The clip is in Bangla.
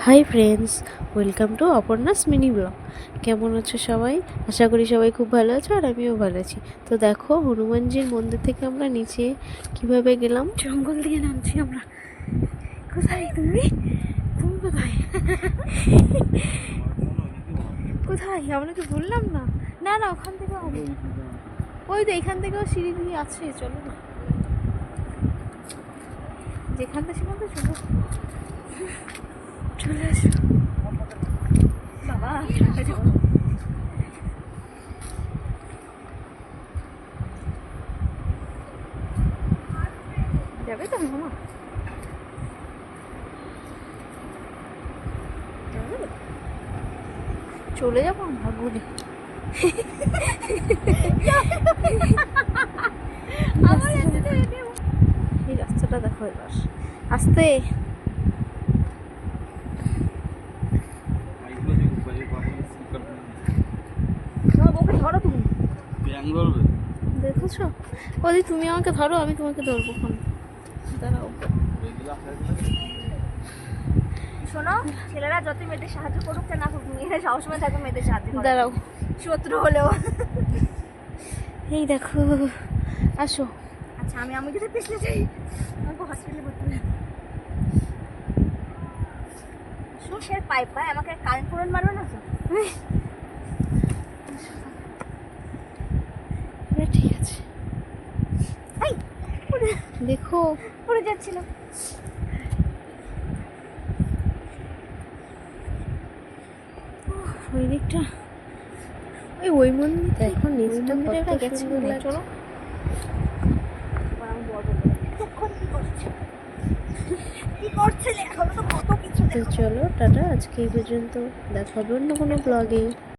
হাই ফ্রেন্ডস, ওয়েলকাম টু অপর্ণাস মিনি ব্লগ। কেমন আছো সবাই? আশা করি সবাই খুব ভালো আছো, আর আমিও ভালো আছি। তো দেখো, হনুমানজির মন্দির থেকে আমরা নিচে কিভাবে গেলাম। জঙ্গল দিয়ে নামছি আমরা। কোথায় তুমি? তুমি কোথায়? কোথায়? আমরা তো বললাম না। না না, ওখান থেকে হবে। ওই তো এখান থেকেও সিঁড়ি দিয়ে আছে, চলো না। যেখান থেকে সেখান থেকে চলো, চলে আসো বাবা। যাবে তো মামা? চলে যাবো আমরা ঘুরে। এই রাস্তাটা দেখো এবার, আস্তে। ওকে ধরো তুমি, দেখেছো? ওদি তুমি আমাকে ধরো, আমি তোমাকে ধরবো। কোন দাঁড়াও। শোনো, ছেলেরা যত মেয়েদের সাহায্য করুক না করুক, মেয়েরা সবসময় থাকবে মেয়েদের সাহায্য করে। দাঁড়াও, শত্রু হলেও। এই দেখো, আসো। আচ্ছা, আমি যদি পিছলে যাই, আমাকে হসপিটালে ভর্তি হবে। কিসের পাইপ ভাই? আমাকে কারেন্ট ফোরন মারবে না তো? ঠিক আছে, এই দেখো পড়ে যাচ্ছিল। ওই দিকটা, ওই মন্দিরটা এখন নিচটা কত সুন্দর লাগে। চলো, আমি বলবো কি করছিলে? এখনো তো কত কিছু। তো চলো টাটা, আজকে এই পর্যন্ত। দেখা হবে অন্য কোনো ব্লগে।